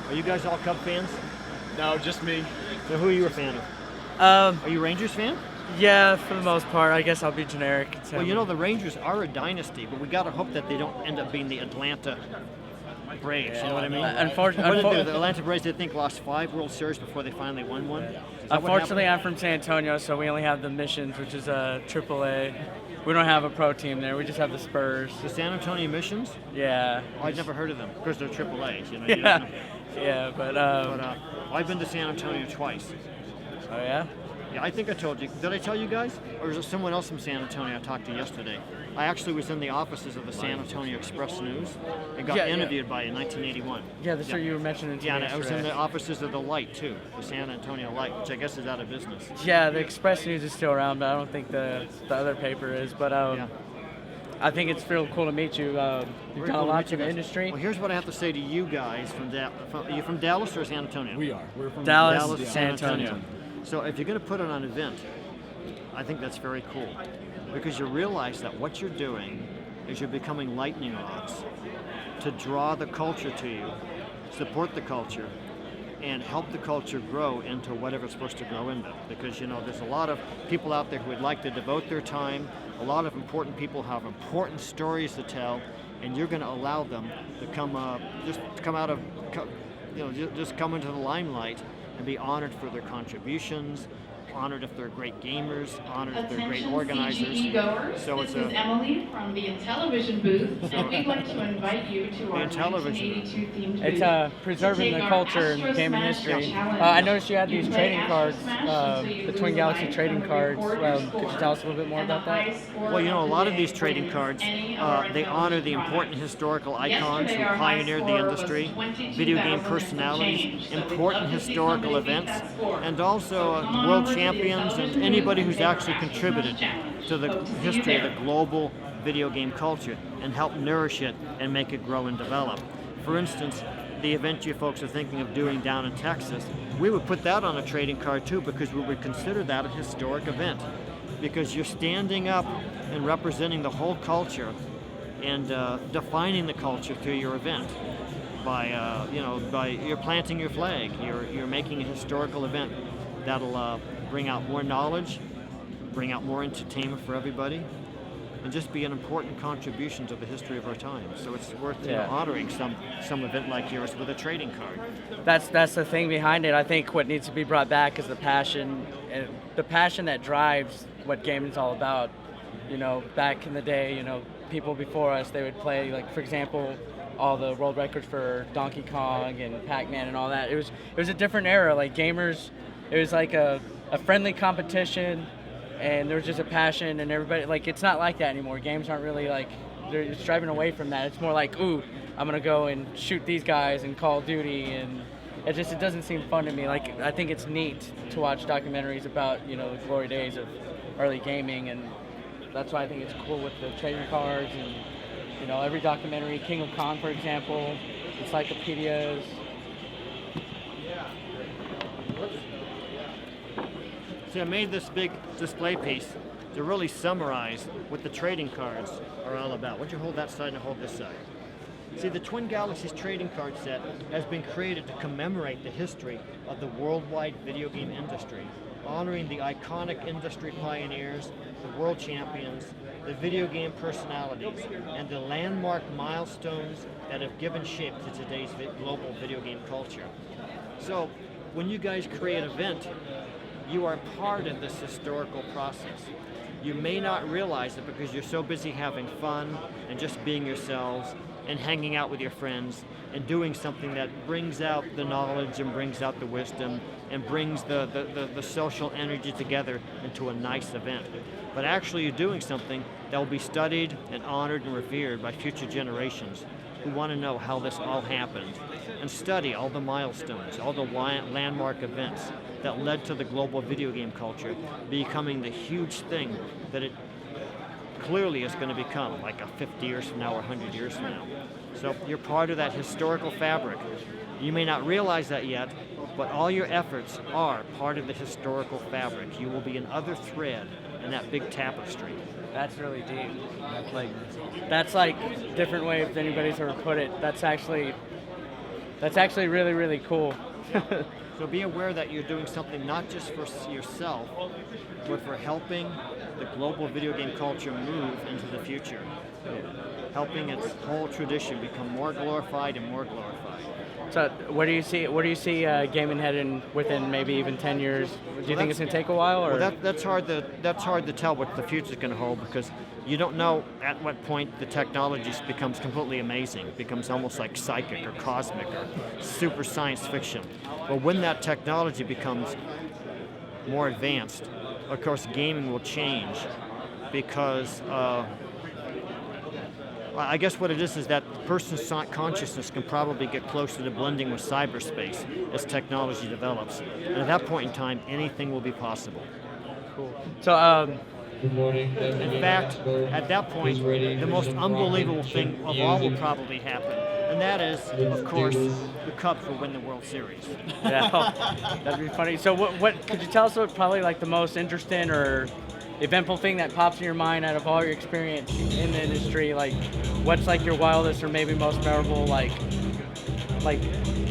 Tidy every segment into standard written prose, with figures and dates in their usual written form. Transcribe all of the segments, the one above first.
Are you guys all Cub fans? No, just me. So who are you a fan of? Are you Rangers fan? Yeah, for the most part. I guess I'll be generic. Well, you know, the Rangers are a dynasty, but we got to hope that they don't end up being the Atlanta Braves. You know what I mean? Unfortunately, The Atlanta Braves, I think, lost 5 World Series before they finally won one. Unfortunately, I'm from San Antonio, so we only have the Missions, which is a AAA. We don't have a pro team there. We just have the Spurs. The San Antonio Missions? Yeah. Oh, I've never heard of them because they're AAAs. You know. Yeah. Yeah, but I've been to San Antonio twice. Oh yeah. Yeah, I think I told you. Did I tell you guys? Or is it someone else from San Antonio I talked to yesterday? I actually was in the offices of the San Antonio Express News and got interviewed by in 1981. Yeah, that's what you were mentioning. Yeah, and I was in the offices of the Light too, the San Antonio Light, which I guess is out of business. Yeah, the Express News is still around, but I don't think the other paper is. But I think it's real cool to meet you. You've done a lot in the industry. Well, here's what I have to say to you guys are you from Dallas or San Antonio? We are. We're from Dallas, San Antonio. So if you're going to put on an event, I think that's very cool because you realize that what you're doing is you're becoming lightning rods to draw the culture to you, support the culture, and help the culture grow into whatever it's supposed to grow into. Because, you know, there's a lot of people out there who would like to devote their time. A lot of important people have important stories to tell, and you're going to allow them to come into the limelight and be honored for their contributions, honored if they're great gamers, honored if they're great organizers. CGE goers, so this is Emily from the Intellivision booth, and we'd like to invite you to our Intellivision. 1982 themed It's booth. preserving the culture and gaming history. I noticed you had these trading cards, the Twin Galaxy trading cards. Could you tell us a little bit more about that? Well, you know, a lot of these trading cards, they honor the important historical icons who pioneered the industry, video game personalities, important historical events, and also world champions and anybody who's actually contributed to the history of the global video game culture and helped nourish it and make it grow and develop. For instance, the event you folks are thinking of doing down in Texas, we would put that on a trading card too because we would consider that a historic event because you're standing up and representing the whole culture and defining the culture through your event by you're planting your flag, you're making a historical event that'll bring out more knowledge, bring out more entertainment for everybody, and just be an important contribution to the history of our time. So it's worth honoring some event like yours with a trading card. That's the thing behind it. I think what needs to be brought back is the passion that drives what gaming's all about. You know, back in the day, you know, people before us, they would play, like, for example, all the world records for Donkey Kong and Pac-Man and all that. It was a different era. Like, gamers, it was like a friendly competition, and there was just a passion, and everybody, like, it's not like that anymore. Games aren't really like, they're striving away from that. It's more like, ooh, I'm gonna go and shoot these guys in Call of Duty, and it doesn't seem fun to me. Like, I think it's neat to watch documentaries about, you know, the glory days of early gaming, and that's why I think it's cool with the trading cards and, you know, every documentary, King of Kong, for example, encyclopedias. So I made this big display piece to really summarize what the trading cards are all about. Why don't you hold that side and hold this side? See, the Twin Galaxies trading card set has been created to commemorate the history of the worldwide video game industry, honoring the iconic industry pioneers, the world champions, the video game personalities, and the landmark milestones that have given shape to today's global video game culture. So, when you guys create an event, you are part of this historical process. You may not realize it because you're so busy having fun and just being yourselves and hanging out with your friends and doing something that brings out the knowledge and brings out the wisdom and brings the social energy together into a nice event. But actually you're doing something that will be studied and honored and revered by future generations who want to know how this all happened and study all the milestones, all the landmark events that led to the global video game culture becoming the huge thing that it clearly is going to become, like 50 years from now or 100 years from now. So you're part of that historical fabric. You may not realize that yet, but all your efforts are part of the historical fabric. You will be another thread in that big tapestry. That's really deep. That's like different way if anybody's ever put it. That's actually That's actually really, really cool. So be aware that you're doing something not just for yourself, but for helping the global video game culture move into the future. Helping its whole tradition become more glorified and more glorified. So where do you see gaming heading within maybe even 10 years? Do you think it's going to take a while? Or? Well, that's hard to tell what the future is going to hold, because you don't know at what point the technology becomes completely amazing, becomes almost like psychic or cosmic or super science fiction. But when that technology becomes more advanced, of course, gaming will change, because I guess what it is that the person's consciousness can probably get closer to blending with cyberspace as technology develops. And at that point in time, anything will be possible. Cool. So, Good morning. in fact, at that point, the most unbelievable thing of all will probably happen. And that is, of course, the Cubs will win the World Series. yeah, that'd be funny. So what could you tell us what probably like the most interesting or eventful thing that pops in your mind out of all your experience in the industry? Like, what's like your wildest or maybe most memorable, like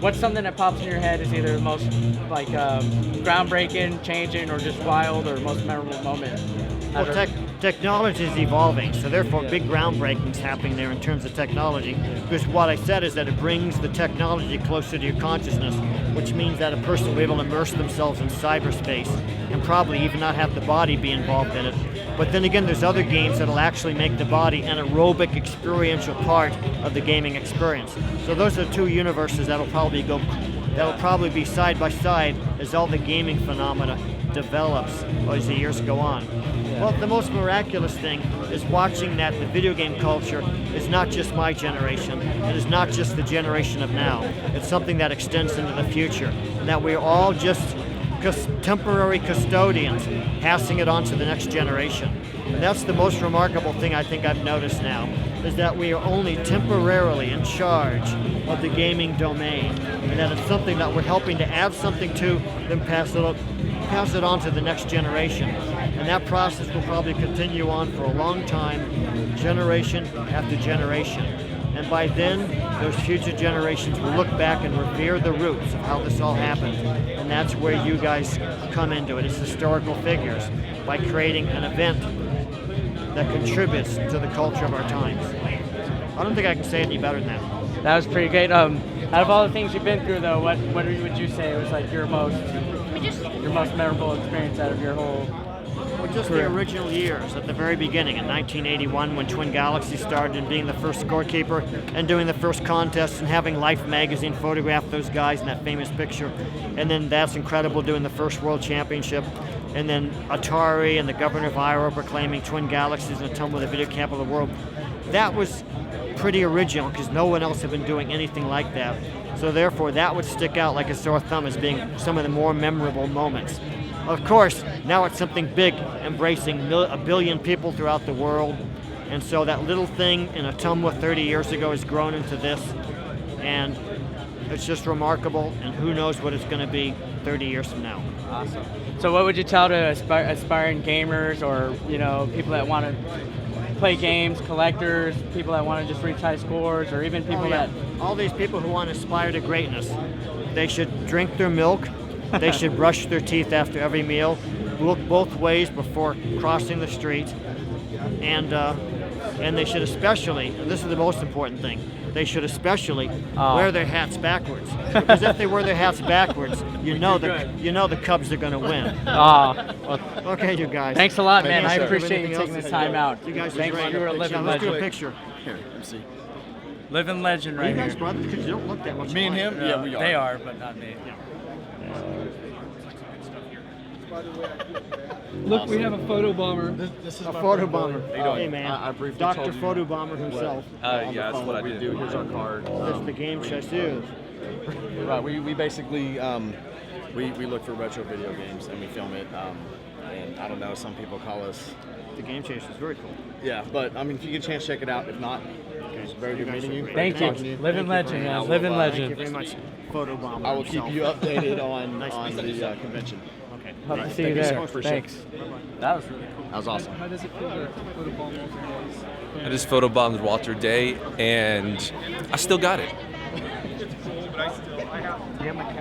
what's something that pops in your head is either the most like groundbreaking, changing, or just wild or most memorable moment? Well, technology is evolving, so therefore big groundbreakings happening there in terms of technology. Because what I said is that it brings the technology closer to your consciousness, which means that a person will be able to immerse themselves in cyberspace and probably even not have the body be involved in it. But then again, there's other games that'll actually make the body an aerobic experiential part of the gaming experience. So those are two universes that'll probably be side by side as all the gaming phenomena develops as the years go on. Well, the most miraculous thing is watching that the video game culture is not just my generation, it is not just the generation of now. It's something that extends into the future, and that we're all just temporary custodians passing it on to the next generation. And that's the most remarkable thing I think I've noticed now, is that we are only temporarily in charge of the gaming domain, and that it's something that we're helping to add something to, then pass it on to the next generation. And that process will probably continue on for a long time, generation after generation. And by then, those future generations will look back and revere the roots of how this all happened. And that's where you guys come into it, as historical figures, by creating an event that contributes to the culture of our times. I don't think I can say it any better than that. That was pretty great. Out of all the things you've been through, though, what would you say was like your most memorable experience out of your whole Well, just career? the original years, at the very beginning, in 1981, when Twin Galaxies started, and being the first scorekeeper and doing the first contest and having Life magazine photograph those guys in that famous picture. And then That's Incredible doing the first World Championship. And then Atari and the governor of Iowa proclaiming Twin Galaxies and Atom the video capital of the world. That was pretty original, because no one else had been doing anything like that. So therefore, that would stick out like a sore thumb as being some of the more memorable moments. Of course, now it's something big, embracing a billion people throughout the world. And so that little thing in Atumwa 30 years ago has grown into this. And it's just remarkable, and who knows what it's going to be 30 years from now. Awesome. So what would you tell to aspiring gamers, or people that want to play games, collectors, people that want to just reach high scores, or even people that... All these people who want to aspire to greatness, they should drink their milk, they should brush their teeth after every meal, look both ways before crossing the street, and they should especially, and this is the most important thing, they should especially wear their hats backwards. Because if they wear their hats backwards, you know the Cubs are going to win. Okay, you guys. Thanks a lot, man. Thank I you. appreciate you Anything taking else? the time out. You guys are Thanks. great. You were a living Let's do a legend. picture. Here, let me see. Living legend Are you right guys here. brothers? Because you don't look that much Me and alike. him? Yeah, we are. They are, but not me. Look, we have a photo bomber. This is A my photo friend bomber. Billy. How you doing? Hey, man. I briefly Dr. told you Photo Bomber himself. yeah, that's what I do. Here's our card. That's the game chasseurs. Right, we basically we look for retro video games and we film it. And I don't know, some people call us. The game chasers, very cool. Yeah, but I mean, if you get a chance, check it out. If not, it's very good meeting you. Thank Talking to you. Living legend, man. will, Living Thank you legend. very much, Photo Bomber. I will keep himself. you updated on Nice on meeting the convention. Okay. Hope to Thank see you you so there. much. Appreciate Thanks. That was really cool. That was awesome. How does it feel to photo bomb all the days? I just photobombed Walter Day, and I still got it. but I have.